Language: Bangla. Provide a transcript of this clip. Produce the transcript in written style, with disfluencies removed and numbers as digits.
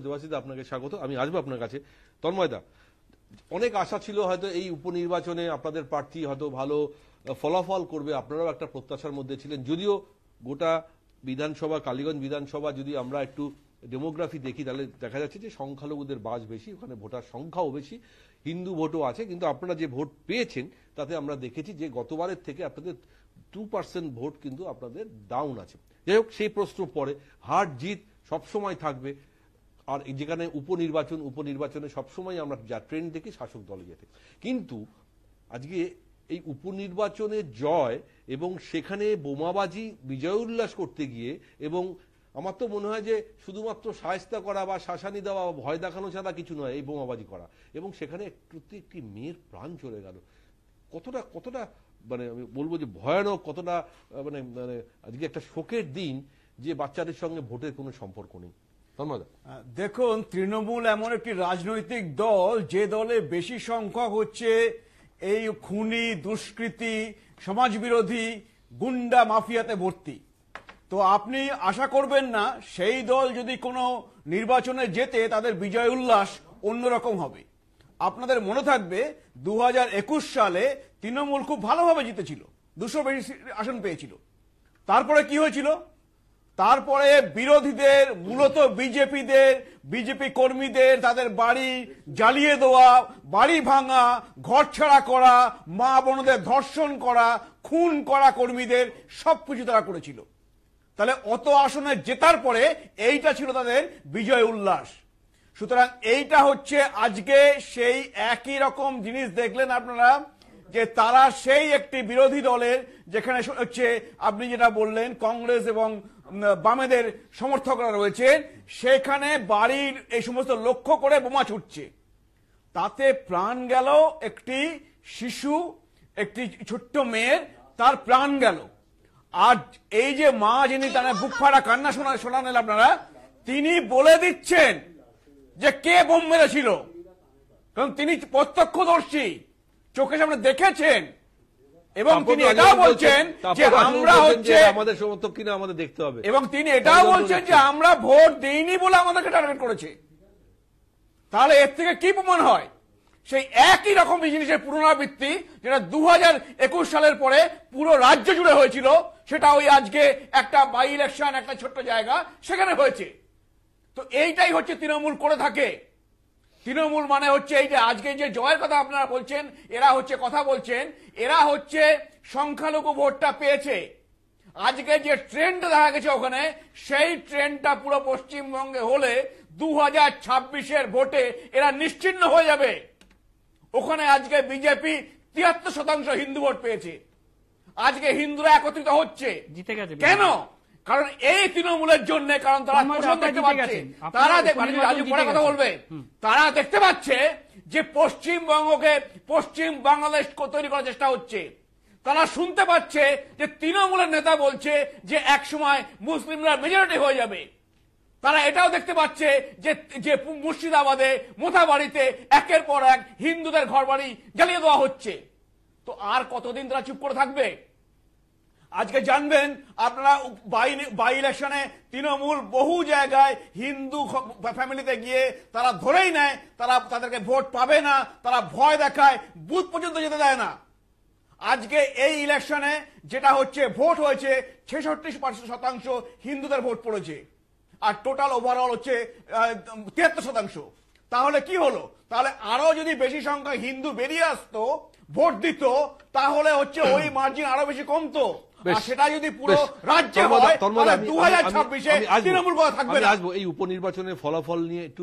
দেবাশিস আপনাকে স্বাগত। আমি আসবো আপনার কাছে। তন্ময়দা, অনেক আশা ছিল হয়তো এই উপনির্বাচনে আপনাদের প্রার্থী হয়তো ভালো ফলাফল করবে, আপনারাও একটা প্রত্যাশার মধ্যে ছিলেন। যদিও গোটা বিধানসভা, কালীগঞ্জ বিধানসভা যদি আমরা একটু ডেমোগ্রাফি দেখি তাহলে দেখা যাচ্ছে যে সংখ্যালঘুদের বাস বেশি, ওখানে ভোটার সংখ্যাও বেশি, হিন্দু ভোটও আছে, কিন্তু আপনারা যে ভোট পেয়েছেন তাতে আমরা দেখেছি যে গতবারের থেকে আপনাদের 2% ভোট কিন্তু আপনাদের ডাউন আছে। যাই হোক, সেই প্রশ্ন পরে, হার জিত সবসময় থাকবে। আর যেখানে উপনির্বাচনে সবসময় আমরা যা ট্রেন্ড দেখি শাসক দলে যেতে, কিন্তু আজকে এই উপনির্বাচনের জয় এবং সেখানে বোমাবাজি বিজয় উল্লাস করতে গিয়ে, এবং আমার তো মনে হয় যে শুধুমাত্র শায়েস্তা করা বা শাসানি দেওয়া বা ভয় দেখানো ছাড়া কিছু নয় এই বোমাবাজি করা, এবং সেখানে একটি মেয়ের প্রাণ চলে গেল। কতটা মানে আমি বলবো যে ভয়ানক, কতটা মানে মানে আজকে একটা শোকের দিন যে বাচ্চাদের সঙ্গে ভোটের কোনো সম্পর্ক নেই। দেখুন, তৃণমূল এমন একটি রাজনৈতিক দল যে দলে বেশি সংখ্যক হচ্ছে এই খুনি, দুষ্কৃতী, সমাজবিরোধী, গুন্ডা মাফিয়াতে ভর্তি। তো আপনি আশা করবেন না সেই দল যদি কোনো নির্বাচনে জেতে তাদের বিজয় উল্লাস অন্যরকম হবে। আপনাদের মনে থাকবে 2021 সালে তৃণমূল খুব ভালোভাবে জিতেছিল, 200 বেশি আসন পেয়েছিল। তারপরে কি হয়েছিল? তারপরে বিরোধীদের, মূলত বিজেপি কর্মীদের তাদের বাড়ি জ্বালিয়ে দেওয়া, বাড়ি ভাঙা, ঘর ছাড়া করা, মা বোনদের ধর্ষণ করা, খুন করা কর্মীদের সবকিছু তারা করেছিল। তাহলে অত আসনে জেতার পরে এইটা ছিল তাদের বিজয় উল্লাস। সুতরাং এইটা হচ্ছে আজকে সেই একই রকম জিনিস দেখলেন আপনারা, যে তারা সেই একটি বিরোধী দলের, যেখানে হচ্ছে আপনি যেটা বললেন কংগ্রেস এবং বামেদের সমর্থকরা রয়েছে, সেখানে বাড়ির এই সমস্ত লক্ষ্য করে বোমা ছুটছে। তাতে প্রাণ গেল একটি শিশু, একটি ছোট্ট মেয়ের, তার প্রাণ গেল। আর এই যে মা, যিনি তার বুক ফাড়া কান্না শোনালেন আপনারা, তিনি বলে দিচ্ছেন যে কে বোম মেরেছিল, কারণ তিনি প্রত্যক্ষদর্শী, চোখের সামনে দেখেছেন। এবং তিনি এটাও বলছেন যে আমরা হচ্ছে আমাদের সমর্থক কিনা আমাদের দেখতে হবে, এবং তিনি এটাও বলছেন যে আমরা ভোট দেইনি বলে আমাদেরকে টার্গেট করেছে। তাহলে এর থেকে কি প্রমাণ হয়? সেই একই রকম জিনিসের পুনরাবৃত্তি যেটা 2021 সালের পরে পুরো রাজ্য জুড়ে হয়েছিল, সেটা ওই আজকে একটা বাই ইলেকশন, একটা ছোট্ট জায়গা, সেখানে হয়েছে। তো এইটাই হচ্ছে তৃণমূল করে থাকে। তৃণমূল মানে হচ্ছে এই যে আজকে যে জয়ের কথা আপনারা বলছেন, এরা হচ্ছে কথা বলছেন, এরা হচ্ছে সংখ্যালঘু ভোটটা পেয়েছে। আজকে যে ট্রেন্ড দেখা গেছে ওখানে, সেই ট্রেন্ডটা পুরো পশ্চিমবঙ্গে হলে 2026-এর ভোটে এরা নিশ্চিহ্ন হয়ে যাবে। ওখানে আজকে বিজেপি 73% হিন্দু ভোট পেয়েছে। আজকে হিন্দুরা একত্রিত হচ্ছে, জিতে গেছে। কেন? কারণ এই তৃণমূলের জন্য, কারণ তারা দেখতে পাচ্ছে, কথা বলবে, তারা দেখতে পাচ্ছে যে পশ্চিমবঙ্গকে পশ্চিম বাংলাদেশ তৈরি করার চেষ্টা হচ্ছে। তারা শুনতে পাচ্ছে যে তৃণমূলের নেতা বলছে যে একসময় মুসলিমরা মেজরিটি হয়ে যাবে। তারা এটাও দেখতে পাচ্ছে যে মুর্শিদাবাদে মোথাবাড়িতে একের পর এক হিন্দুদের ঘর বাড়ি জ্বালিয়ে দেওয়া হচ্ছে। তো আর কতদিন তারা চুপ করে থাকবে? আজকে জানবেন আপনারা, বাই ইলেকশনে তৃণমূল বহু জায়গায় হিন্দু ফ্যামিলিতে গিয়ে তারা ধরেই নেয়, তাদেরকে ভোট পাবে না, তারা ভয় দেখায়, বুথ পর্যন্ত যেতে দেয় না। আজকে এই ইলেকশনে যেটা হচ্ছে, ভোট হয়েছে 66% হিন্দুদের ভোট পড়েছে, আর টোটাল ওভারঅল হচ্ছে 73%। তাহলে কি হলো? তাহলে আরো যদি বেশি সংখ্যা হিন্দু বেরিয়ে আসতো, ভোট দিত, তাহলে হচ্ছে ওই মার্জিন আরো বেশি কমতো। সেটা যদি পুরো রাজ্যে হয়, তাহলে 2026-এ তৃণমূল কথা থাকবে না। এই উপনির্বাচনের ফলাফল নিয়ে একটু